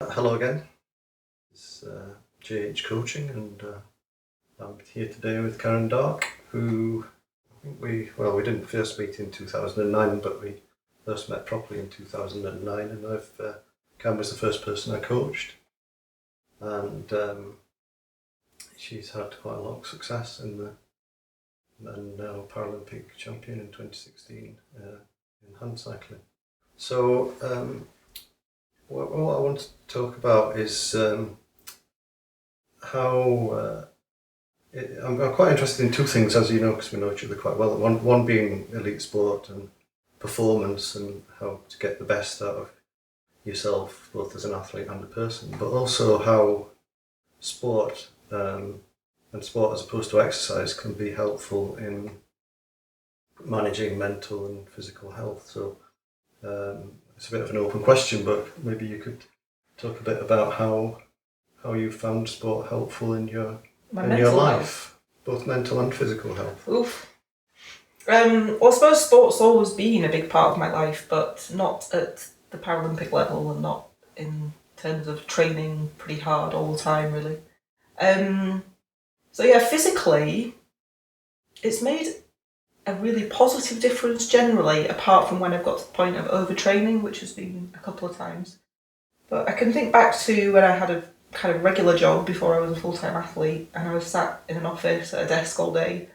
Hello again, it's JH Coaching, and I'm here today with Karen Darke, who I think we didn't first meet in 2009, but we first met properly in 2009, and Karen was the first person I coached, and she's had quite a lot of success and now Paralympic champion in 2016 in Hancycling. So what I want to talk about is how I'm quite interested in two things, as you know, because we know each other quite well. One being elite sport and performance, and how to get the best out of yourself, both as an athlete and a person, but also how sport and sport as opposed to exercise can be helpful in managing mental and physical health. So it's a bit of an open question, but maybe you could talk a bit about how you found sport helpful in your life, both mental and physical health. Oof. Well, I suppose sport's always been a big part of my life, but not at the Paralympic level and not in terms of training pretty hard all the time, really. So yeah, physically, it's made a really positive difference generally, apart from when I've got to the point of overtraining, which has been a couple of times. But I can think back to when I had a kind of regular job before I was a full-time athlete, and I was sat in an office at a desk all day,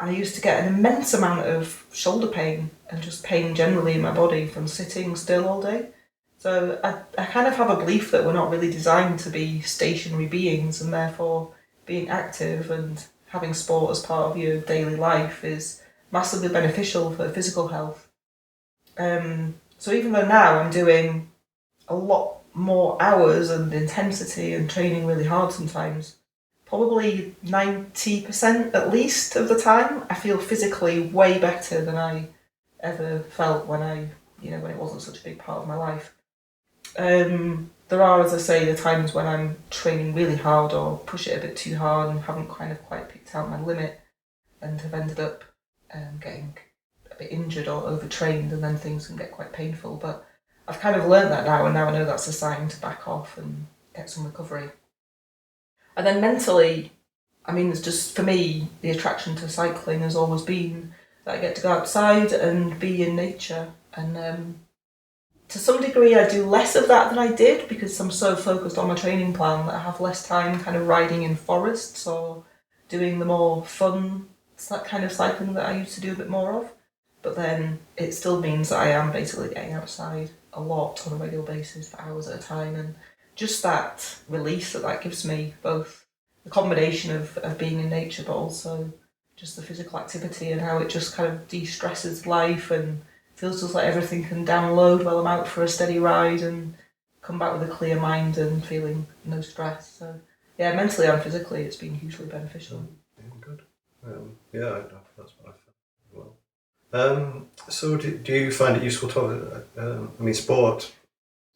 and I used to get an immense amount of shoulder pain and just pain generally in my body from sitting still all day. So I kind of have a belief that we're not really designed to be stationary beings, and therefore being active and having sport as part of your daily life is massively beneficial for physical health. So even though now I'm doing a lot more hours and intensity and training really hard sometimes, probably 90% at least of the time, I feel physically way better than I ever felt when when it wasn't such a big part of my life. There are, as I say, the times when I'm training really hard or push it a bit too hard and haven't kind of quite picked out my limit and have ended up getting a bit injured or overtrained, and then things can get quite painful. But I've kind of learned that now, and now I know that's a sign to back off and get some recovery. And then mentally, I mean, it's just, for me, the attraction to cycling has always been that I get to go outside and be in nature. And to some degree, I do less of that than I did because I'm so focused on my training plan that I have less time kind of riding in forests or doing the more fun kind of cycling that I used to do a bit more of. But then it still means that I am basically getting outside a lot on a regular basis for hours at a time, and just that release that gives me, both the combination of being in nature but also just the physical activity and how it just kind of de-stresses life and feels just like everything can download while I'm out for a steady ride and come back with a clear mind and feeling no stress. So yeah, mentally and physically it's been hugely beneficial. Yeah, good. That's what I felt as well. So do you find it useful to have, sport,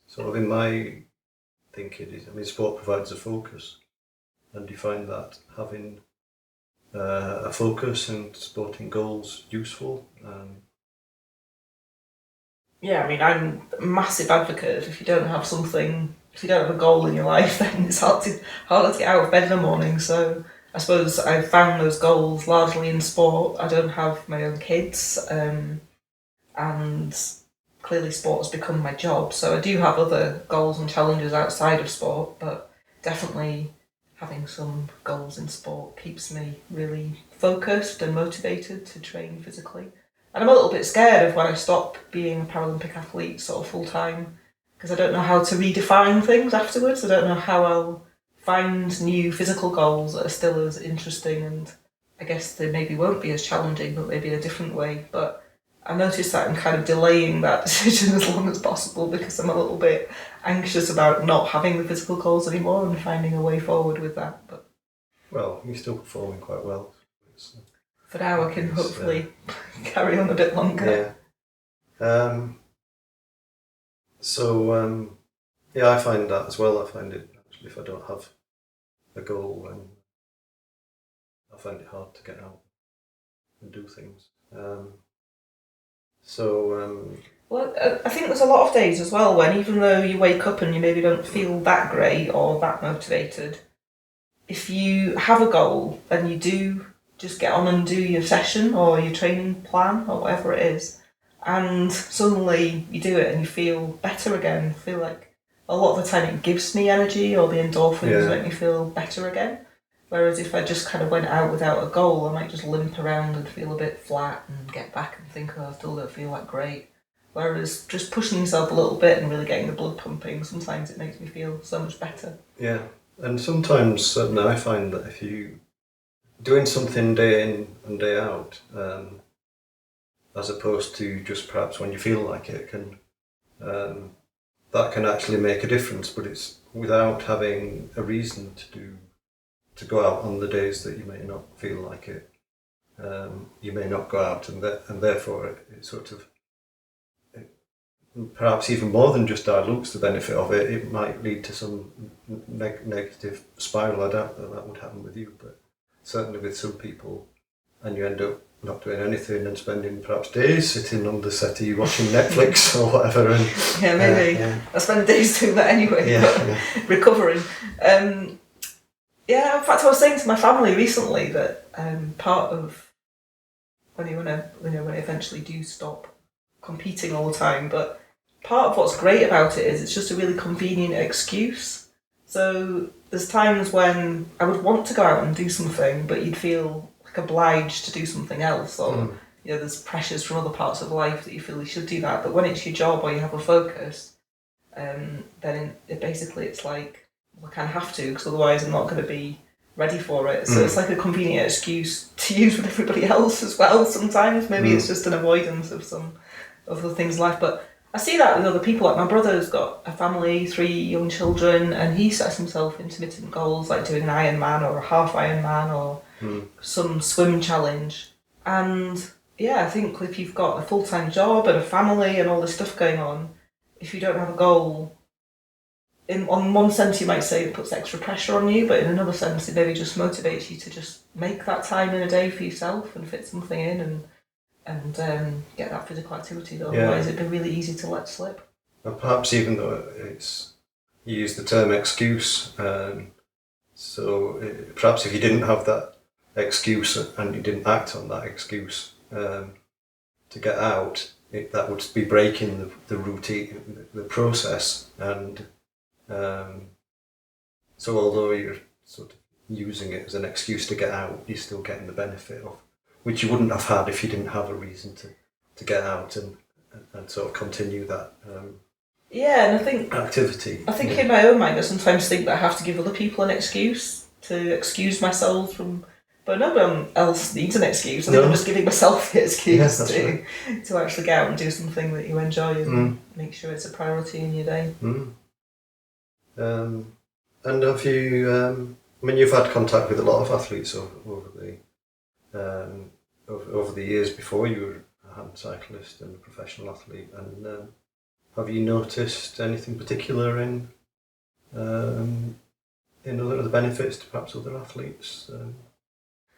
sort of in my thinking, sport provides a focus, and do you find that having a focus and sporting goals useful? Yeah, I mean, I'm a massive advocate of if you don't have a goal in your life, then it's harder to get out of bed in the morning. So I suppose I've found those goals largely in sport. I don't have my own kids, and clearly sport has become my job. So I do have other goals and challenges outside of sport, but definitely having some goals in sport keeps me really focused and motivated to train physically. And I'm a little bit scared of when I stop being a Paralympic athlete sort of full time, because I don't know how to redefine things afterwards. I don't know how I'll find new physical goals that are still as interesting, and I guess they maybe won't be as challenging, but maybe in a different way. But I noticed that I'm kind of delaying that decision as long as possible because I'm a little bit anxious about not having the physical goals anymore and finding a way forward with that. But well, you're still performing quite well. For now, I can hopefully carry on a bit longer. Yeah. I find that as well. I find it actually, if I don't have a goal, then I find it hard to get out and do things. Well, I think there's a lot of days as well when even though you wake up and you maybe don't feel that great or that motivated, if you have a goal and you do just get on and do your session or your training plan or whatever it is, and suddenly you do it and you feel better again, feel like a lot of the time it gives me energy or the endorphins make me feel better again. Whereas if I just kind of went out without a goal, I might just limp around and feel a bit flat and get back and think, oh, I still don't feel that great. Whereas just pushing yourself a little bit and really getting the blood pumping, sometimes it makes me feel so much better. Yeah, and sometimes certainly I find that if you doing something day in and day out, as opposed to just perhaps when you feel like it, can that can actually make a difference. But it's without having a reason to go out on the days that you may not feel like it. You may not go out, and therefore it sort of. Perhaps even more than just dilutes the benefit of it, it might lead to some negative spiral. I doubt that would happen with you, but certainly with some people, and you end up not doing anything and spending perhaps days sitting on the settee watching Netflix or whatever. And yeah, maybe. I spend days doing that anyway, recovering. In fact, I was saying to my family recently that part of when I eventually do stop competing all the time, but part of what's great about it is it's just a really convenient excuse. So there's times when I would want to go out and do something, but you'd feel like obliged to do something else, or there's pressures from other parts of life that you feel you should do that. But when it's your job or you have a focus, then it's like, well, I kind of have to, because otherwise I'm not going to be ready for it. So it's like a convenient excuse to use with everybody else as well sometimes. Maybe it's just an avoidance of some other things in life. But I see that with other people. Like my brother's got a family, 3 young children, and he sets himself intermittent goals like doing an Ironman or a half Ironman or some swim challenge. And I think if you've got a full-time job and a family and all this stuff going on, if you don't have a goal, on one sense you might say it puts extra pressure on you, but in another sense it maybe just motivates you to just make that time in a day for yourself and fit something in and get that physical activity that otherwise it'd be really easy to let slip. And perhaps even though you use the term excuse, perhaps if you didn't have that excuse and you didn't act on that excuse to get out, that would be breaking the routine, the process, and so although you're sort of using it as an excuse to get out, you're still getting the benefit of, which you wouldn't have had if you didn't have a reason to get out and sort of continue that and I think activity. I think in my own mind I sometimes think that I have to give other people an excuse to excuse myself from, but no one else needs an excuse. I think I'm just giving myself the excuse to actually get out and do something that you enjoy and make sure it's a priority in your day. And have you, you've had contact with a lot of athletes over the years before you were a hand cyclist and a professional athlete, and have you noticed anything particular in other benefits to perhaps other athletes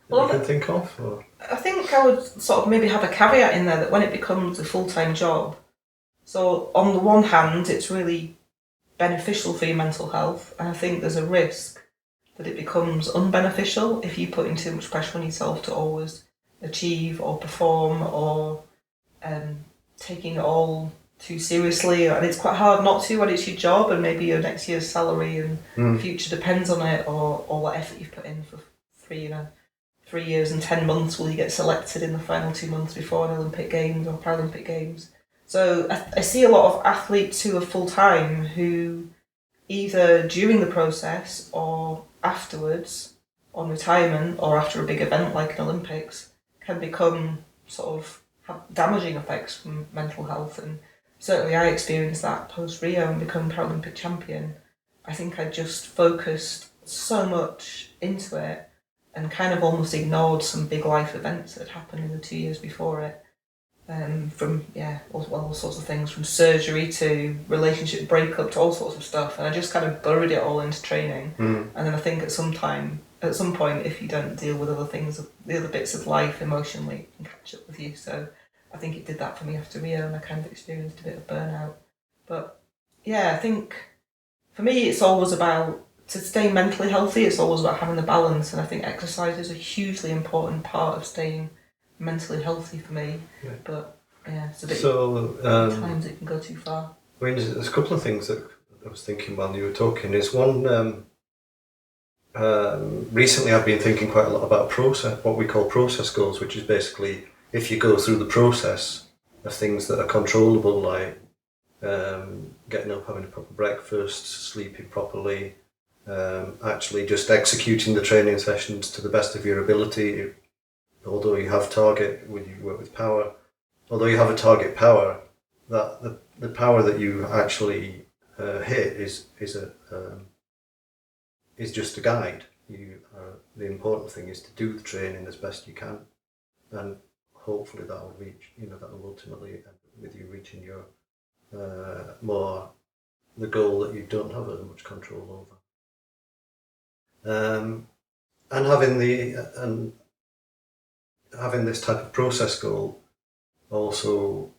that you can think of? Or? I think I would sort of maybe have a caveat in there that when it becomes a full-time job, so on the one hand it's really beneficial for your mental health, and I think there's a risk that it becomes unbeneficial if you put in too much pressure on yourself to always achieve or perform or taking it all too seriously. And it's quite hard not to when it's your job and maybe your next year's salary and future depends on it, or what effort you've put in for 3 years and 10 months will you get selected in the final 2 months before an Olympic Games or Paralympic Games. So I see a lot of athletes who are full-time who either during the process or afterwards, on retirement or after a big event like an Olympics, can become sort of have damaging effects from mental health. And certainly I experienced that post-Rio and become Paralympic champion. I think I just focused so much into it and kind of almost ignored some big life events that had happened in the 2 years before it. From all sorts of things, from surgery to relationship breakup to all sorts of stuff, and I just kind of buried it all into training. And then I think at some point, if you don't deal with other things, the other bits of life emotionally, it can catch up with you. So I think it did that for me after Rio, and I kind of experienced a bit of burnout. But yeah, I think for me it's always about, to stay mentally healthy, it's always about having the balance, and I think exercise is a hugely important part of staying mentally healthy for me. Yeah. But yeah, it's a bit, So, times it can go too far. I mean, there's a couple of things that I was thinking while you were talking. Is one, recently I've been thinking quite a lot about process, what we call process goals, which is basically if you go through the process of things that are controllable, like getting up, having a proper breakfast, sleeping properly, actually just executing the training sessions to the best of your ability. Although you have target, when you work with power, although you have a target power, that the power that you actually hit is just a guide. The important thing is to do the training as best you can, and hopefully that will ultimately end with you reaching your the goal that you don't have as much control over. And having this type of process goal also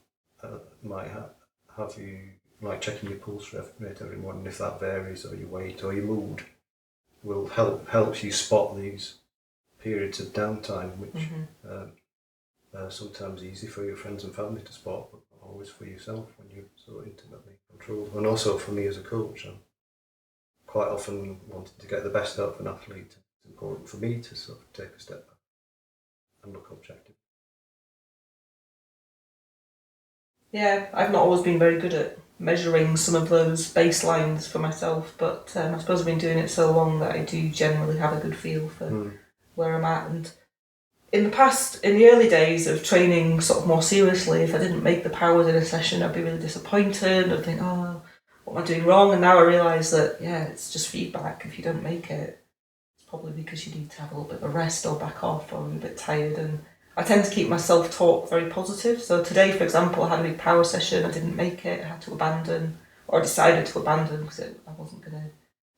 might have you, like, checking your pulse rate every morning. If that varies, or your weight or your mood, will help you spot these periods of downtime, which are sometimes easy for your friends and family to spot, but not always for yourself when you're so intimately controlled. And also for me as a coach, I'm quite often wanting to get the best out of an athlete. It's important for me to sort of take a step back and look objective. Yeah, I've not always been very good at measuring some of those baselines for myself, but I suppose I've been doing it so long that I do generally have a good feel for where I'm at. And in the past, in the early days of training sort of more seriously, if I didn't make the powers in a session, I'd be really disappointed. I'd think, oh, what am I doing wrong? And now I realise that, yeah, it's just feedback. If you don't make it, it's probably because you need to have a little bit of a rest or back off, or you're a bit tired. And I tend to keep my self-talk very positive. So today, for example, I had a big power session, I didn't make it, I had to abandon, or I decided to abandon because I wasn't going to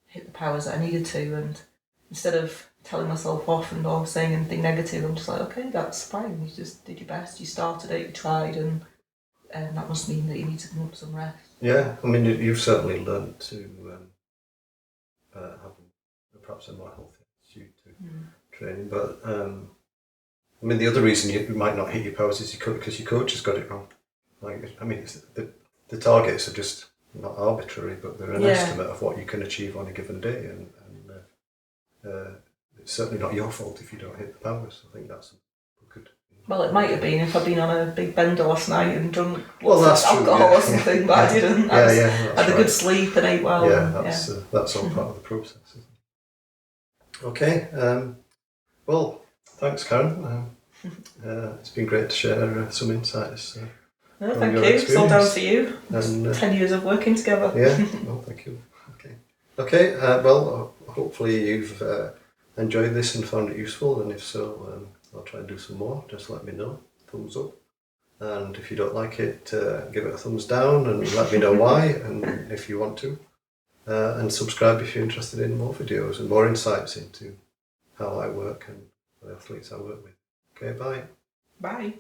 hit the powers that I needed to. And instead of telling myself off and or saying anything negative, I'm just like, okay, that's fine, you just did your best, you started it, you tried, and that must mean that you need to come up with some rest. Yeah, I mean, you've certainly learned to have perhaps a more healthy attitude to training, but I mean, the other reason you might not hit your powers is because your coach has got it wrong. Like, I mean, the targets are just not arbitrary, but they're an estimate of what you can achieve on a given day, and it's certainly not your fault if you don't hit the powers. I think that's good. Well, it might have been if I'd been on a big bender last night and drunk alcohol or something, but I didn't. I had a good sleep and ate well. Yeah, that's all part of the process, isn't it? Okay, well, thanks, Karen. It's been great to share some insights. Thank you. It's all down to you. And, 10 years of working together. Yeah, well, thank you. Okay. Well, hopefully you've enjoyed this and found it useful, and if so, I'll try and do some more. Just let me know. Thumbs up. And if you don't like it, give it a thumbs down and let me know why, and if you want to. And subscribe if you're interested in more videos and more insights into how I work and the athletes I work with. Okay, bye. Bye.